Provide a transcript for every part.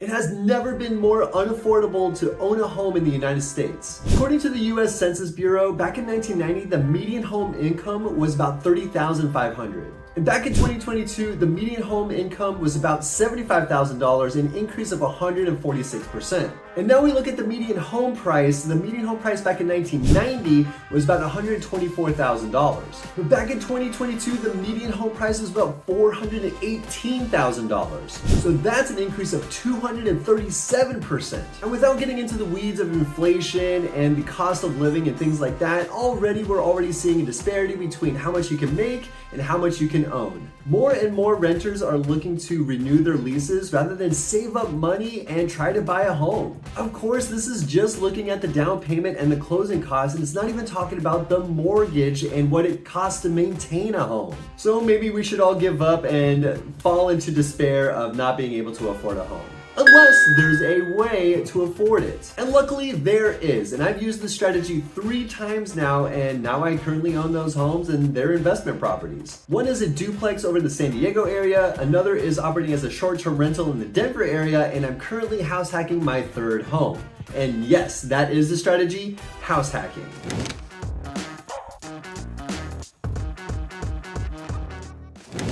It has never been more unaffordable to own a home in the United States. According to the US Census Bureau, back in 1990, the median home income was about $30,500. And back in 2022, the median home income was about $75,000, an increase of 146%. And now we look at the median home price. The median home price back in 1990 was about $124,000. But back in 2022, the median home price was about $418,000. So that's an increase of 237%. And without getting into the weeds of inflation and the cost of living and things like that, we're already seeing a disparity between how much you can make and how much you can own. More and more renters are looking to renew their leases rather than save up money and try to buy a home. Of course, this is just looking at the down payment and the closing costs, and it's not even talking about the mortgage and what it costs to maintain a home. So maybe we should all give up and fall into despair of not being able to afford a home. Unless there's a way to afford it. And luckily there is, and I've used this strategy 3 times now, and now I currently own those homes and they're investment properties. One is a duplex over the San Diego area, another is operating as a short-term rental in the Denver area, and I'm currently house hacking my 3rd home. And yes, that is the strategy, house hacking.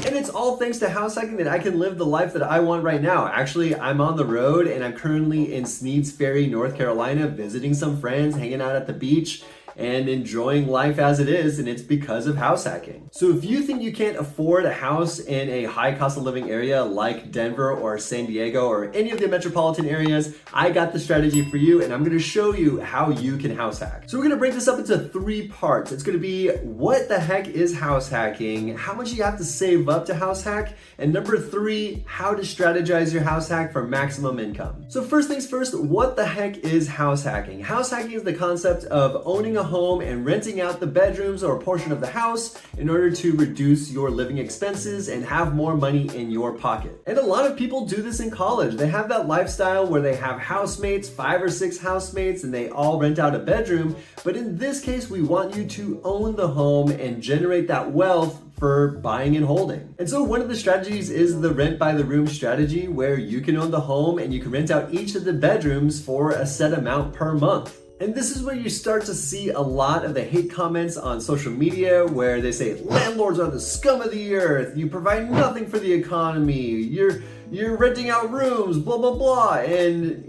And it's all thanks to house hacking that I can live the life that I want right now. Actually, I'm on the road and I'm currently in Sneads Ferry, North Carolina, visiting some friends, hanging out at the beach, and enjoying life as it is, and it's because of house hacking. So if you think you can't afford a house in a high cost of living area like Denver or San Diego or any of the metropolitan areas, I got the strategy for you, and I'm gonna show you how you can house hack. So we're gonna break this up into 3 parts. It's gonna be what the heck is house hacking, how much you have to save up to house hack, and number 3, how to strategize your house hack for maximum income. So first things first, what the heck is house hacking? House hacking is the concept of owning a home and renting out the bedrooms or a portion of the house in order to reduce your living expenses and have more money in your pocket. And a lot of people do this in college. They have that lifestyle where they have housemates, 5 or 6 housemates, and they all rent out a bedroom. But in this case, we want you to own the home and generate that wealth for buying and holding. And so one of the strategies is the rent by the room strategy, where you can own the home and you can rent out each of the bedrooms for a set amount per month. And this is where you start to see a lot of the hate comments on social media where they say landlords are the scum of the earth, you provide nothing for the economy, you're renting out rooms, blah blah blah. And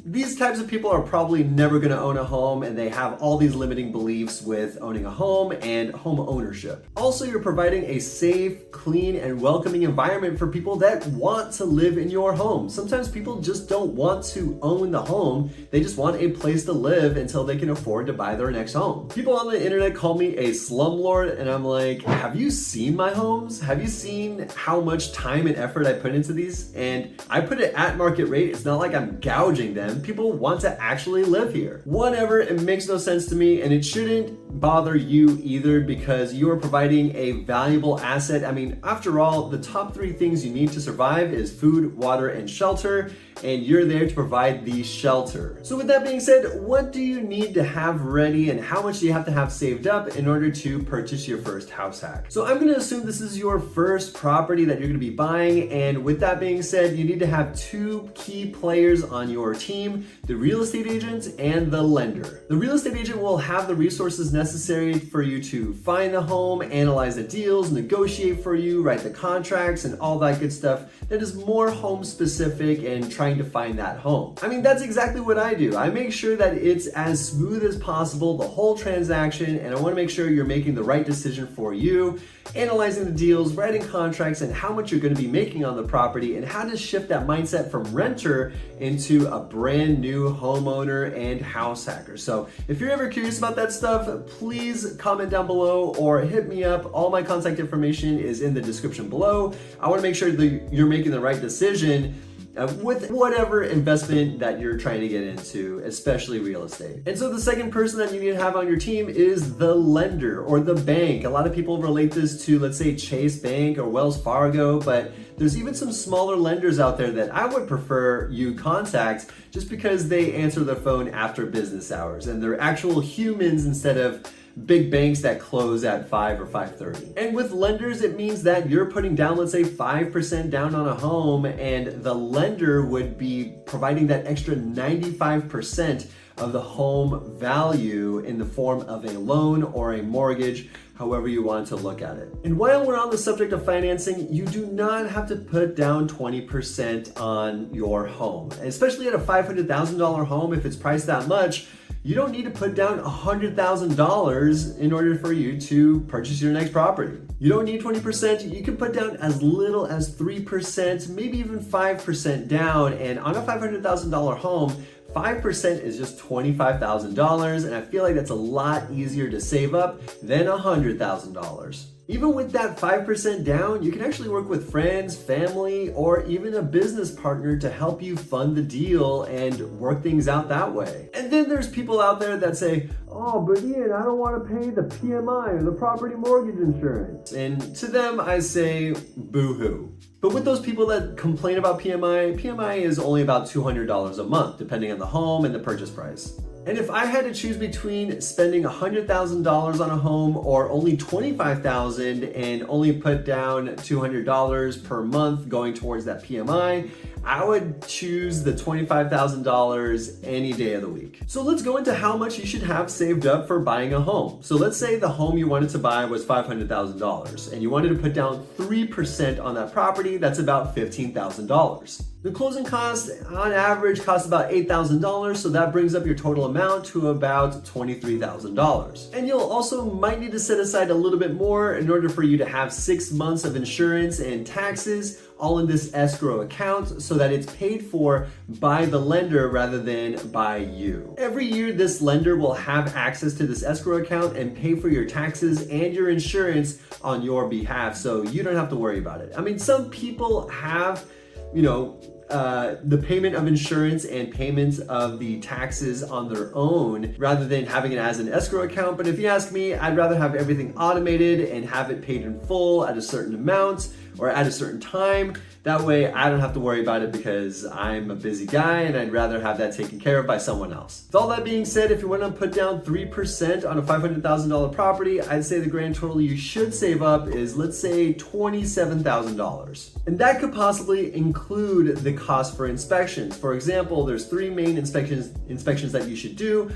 these types of people are probably never going to own a home, and they have all these limiting beliefs with owning a home and home ownership. Also, you're providing a safe, clean, and welcoming environment for people that want to live in your home. Sometimes people just don't want to own the home. They just want a place to live until they can afford to buy their next home. People on the internet call me a slumlord, and I'm like, have you seen my homes? Have you seen how much time and effort I put into these? And I put it at market rate. It's not like I'm gouging them. People want to actually live here. Whatever, it makes no sense to me, and it shouldn't bother you either, because you are providing a valuable asset. I mean, after all, the top 3 things you need to survive is food, water, and shelter, and you're there to provide the shelter. So with that being said, what do you need to have ready, and how much do you have to have saved up in order to purchase your first house hack? So I'm gonna assume this is your first property that you're gonna be buying, and with that being said, you need to have 2 key players on your team: the real estate agent and the lender. The real estate agent will have the resources necessary for you to find the home, analyze the deals, negotiate for you, write the contracts, and all that good stuff that is more home specific and trying to find that home. I mean, that's exactly what I do. I make sure that it's as smooth as possible, the whole transaction, and I want to make sure you're making the right decision for you, analyzing the deals, writing contracts, and how much you're going to be making on the property, and how to shift that mindset from renter into a brand new homeowner and house hacker. So if you're ever curious about that stuff, please comment down below or hit me up. All my contact information is in the description below. I want to make sure that you're making the right decision with whatever investment that you're trying to get into, especially real estate. And so the second person that you need to have on your team is the lender or the bank. A lot of people relate this to, let's say, Chase Bank or Wells Fargo, but there's even some smaller lenders out there that I would prefer you contact, just because they answer their phone after business hours and they're actual humans instead of big banks that close at 5 or 5:30. And with lenders, it means that you're putting down, let's say 5% down on a home, and the lender would be providing that extra 95% of the home value in the form of a loan or a mortgage, however you want to look at it. And while we're on the subject of financing, you do not have to put down 20% on your home. Especially at a $500,000 home, if it's priced that much, you don't need to put down $100,000 in order for you to purchase your next property. You don't need 20%. You can put down as little as 3%, maybe even 5% down. And on a $500,000 home, 5% is just $25,000, and I feel like that's a lot easier to save up than $100,000. Even with that 5% down, you can actually work with friends, family, or even a business partner to help you fund the deal and work things out that way. And then there's people out there that say, oh, but Ian, I don't want to pay the PMI or the property mortgage insurance. And to them, I say, boo-hoo. But with those people that complain about PMI is only about $200 a month, depending on the home and the purchase price. And if I had to choose between spending $100,000 on a home or only $25,000 and only put down $200 per month going towards that PMI, I would choose the $25,000 any day of the week. So let's go into how much you should have saved up for buying a home. So let's say the home you wanted to buy was $500,000 and you wanted to put down 3% on that property. That's about $15,000. The closing cost on average costs about $8,000, so that brings up your total amount to about $23,000. And you'll also might need to set aside a little bit more in order for you to have 6 months of insurance and taxes all in this escrow account so that it's paid for by the lender rather than by you. Every year, this lender will have access to this escrow account and pay for your taxes and your insurance on your behalf, so you don't have to worry about it. I mean, some people have the payment of insurance and payments of the taxes on their own rather than having it as an escrow account. But if you ask me, I'd rather have everything automated and have it paid in full at a certain amount or at a certain time. That way I don't have to worry about it because I'm a busy guy and I'd rather have that taken care of by someone else. With all that being said, if you want to put down 3% on a $500,000 property, I'd say the grand total you should save up is, let's say, $27,000. And that could possibly include the cost for inspections. For example, there's 3 main inspections that you should do: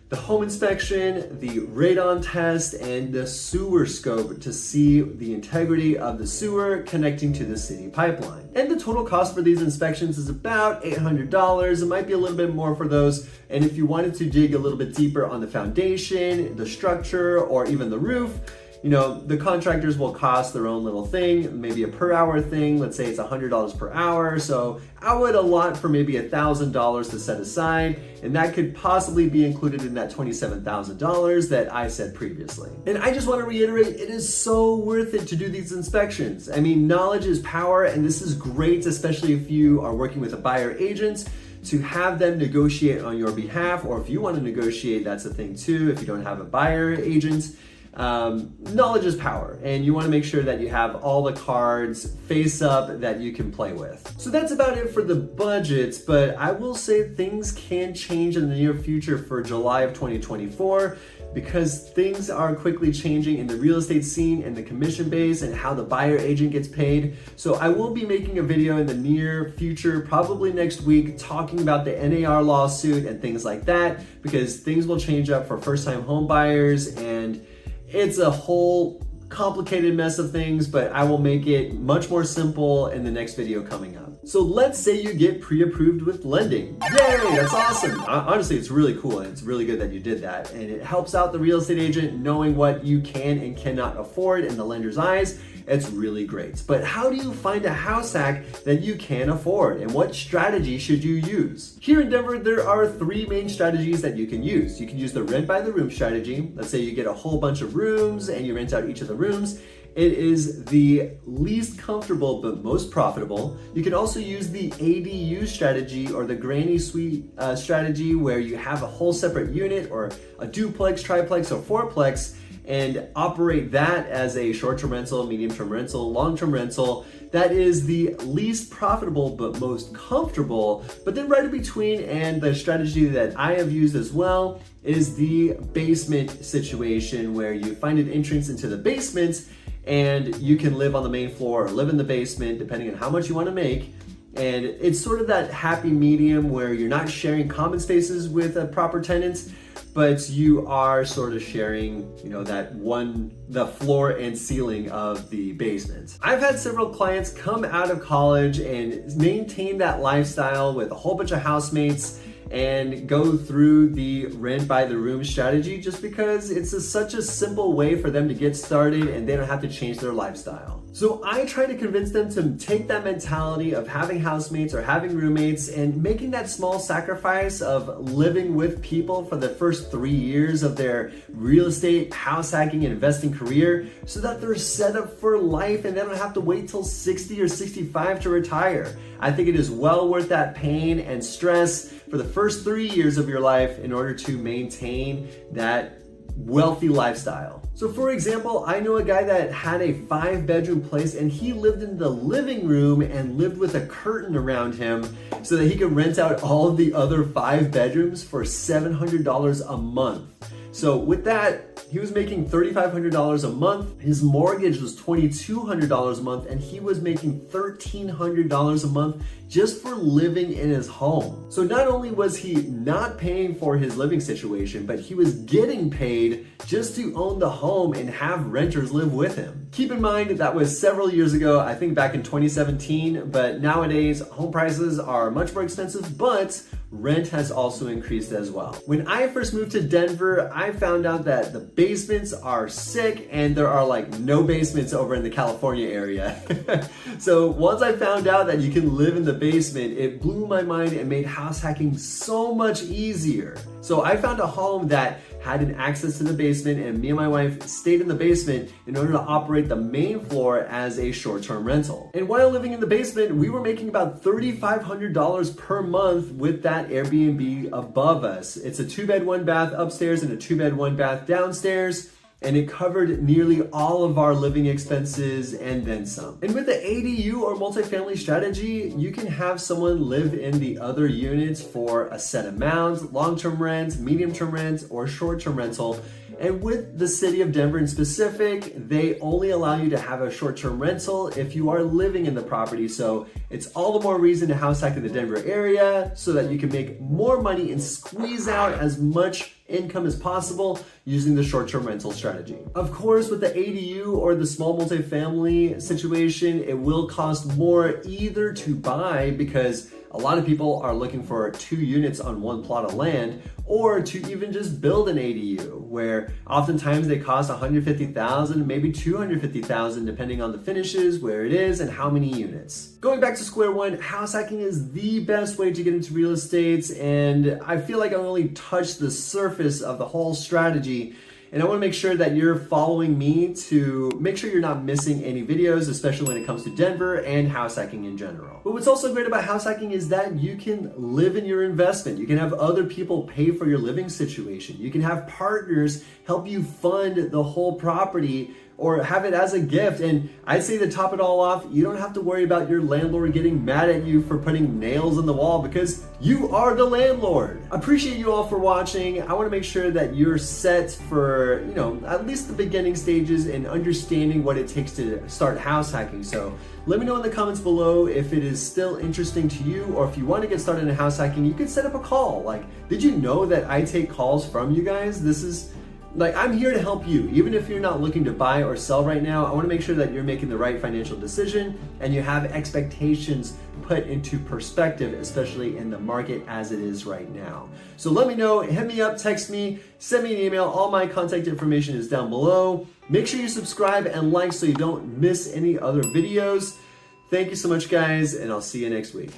the home inspection, the radon test, and the sewer scope to see the integrity of the sewer connecting to the city pipeline. And the total cost for these inspections is about $800. It might be a little bit more for those. And if you wanted to dig a little bit deeper on the foundation, the structure, or even the roof, the contractors will cost their own little thing, maybe a per hour thing. Let's say it's $100 per hour. So I would allot for maybe $1,000 to set aside, and that could possibly be included in that $27,000 that I said previously. And I just want to reiterate, it is so worth it to do these inspections. I mean, knowledge is power, and this is great, especially if you are working with a buyer agent, to have them negotiate on your behalf, or if you want to negotiate, that's a thing too, if you don't have a buyer agent. Knowledge is power, and you want to make sure that you have all the cards face up that you can play with. So that's about it for the budgets, but I will say things can change in the near future for July of 2024 because things are quickly changing in the real estate scene and the commission base and how the buyer agent gets paid. So I will be making a video in the near future, probably next week, talking about the NAR lawsuit and things like that, because things will change up for first-time home buyers, and it's a whole complicated mess of things, but I will make it much more simple in the next video coming up. So let's say you get pre-approved with lending. Yay, that's awesome. Honestly, it's really cool, and it's really good that you did that. And it helps out the real estate agent knowing what you can and cannot afford in the lender's eyes. It's really great. But how do you find a house hack that you can afford, and what strategy should you use? Here in Denver, there are 3 main strategies that you can use. You can use the rent by the room strategy. Let's say you get a whole bunch of rooms and you rent out each of the rooms. It is the least comfortable but most profitable. You can also use the ADU strategy or the granny suite strategy, where you have a whole separate unit or a duplex, triplex, or fourplex, and operate that as a short-term rental, medium-term rental, long-term rental. That is the least profitable but most comfortable. But then right in between, and the strategy that I have used as well, is the basement situation, where you find an entrance into the basement and you can live on the main floor or live in the basement depending on how much you want to make. And it's sort of that happy medium where you're not sharing common spaces with proper tenants, but you are sort of sharing, the floor and ceiling of the basement. I've had several clients come out of college and maintain that lifestyle with a whole bunch of housemates and go through the rent by the room strategy, just because it's such a simple way for them to get started and they don't have to change their lifestyle. So I try to convince them to take that mentality of having housemates or having roommates and making that small sacrifice of living with people for the first 3 years of their real estate, house hacking, and investing career, so that they're set up for life and they don't have to wait till 60 or 65 to retire. I think it is well worth that pain and stress for the first 3 years of your life in order to maintain that wealthy lifestyle. So for example, I know a guy that had a 5-bedroom place and he lived in the living room and lived with a curtain around him so that he could rent out all of the other 5 bedrooms for $700 a month. So with that, he was making $3,500 a month. His mortgage was $2,200 a month, and he was making $1,300 a month just for living in his home. So not only was he not paying for his living situation, but he was getting paid just to own the home and have renters live with him. Keep in mind that was several years ago, I think back in 2017, but nowadays home prices are much more expensive, but rent has also increased as well. When I first moved to Denver, I found out that the basements are sick and there are like no basements over in the California area. So once I found out that you can live in the basement, it blew my mind and made house hacking so much easier. So I found a home that had an access to the basement, and me and my wife stayed in the basement in order to operate the main floor as a short-term rental. And while living in the basement, we were making about $3,500 per month with that Airbnb above us. It's a 2-bed, 1-bath upstairs and a 2-bed, 1-bath downstairs, and it covered nearly all of our living expenses and then some. And with the ADU or multifamily strategy, you can have someone live in the other units for a set amount, long-term rent, medium-term rent, or short-term rental. And with the city of Denver in specific, they only allow you to have a short-term rental if you are living in the property. So it's all the more reason to house hack in the Denver area so that you can make more money and squeeze out as much income as possible using the short-term rental strategy. Of course, with the ADU or the small multifamily situation, it will cost more either to buy, because a lot of people are looking for 2 units on 1 plot of land, or to even just build an ADU, where oftentimes they cost $150,000, maybe $250,000, depending on the finishes, where it is, and how many units. Going back to square one, house hacking is the best way to get into real estate, and I feel like I only touched the surface of the whole strategy. And I want to make sure that you're following me to make sure you're not missing any videos, especially when it comes to Denver and house hacking in general. But what's also great about house hacking is that you can live in your investment. You can have other people pay for your living situation. You can have partners help you fund the whole property or have it as a gift. And I'd say to top it all off, you don't have to worry about your landlord getting mad at you for putting nails in the wall, because you are the landlord. I appreciate you all for watching. I want to make sure that you're set for, at least the beginning stages and understanding what it takes to start house hacking. So let me know in the comments below if it is still interesting to you, or if you want to get started in house hacking, you could set up a call. Like, did you know that I take calls from you guys? I'm here to help you. Even if you're not looking to buy or sell right now, I want to make sure that you're making the right financial decision and you have expectations put into perspective, especially in the market as it is right now. So let me know, hit me up, text me, send me an email. All my contact information is down below. Make sure you subscribe and like so you don't miss any other videos. Thank you so much, guys, and I'll see you next week.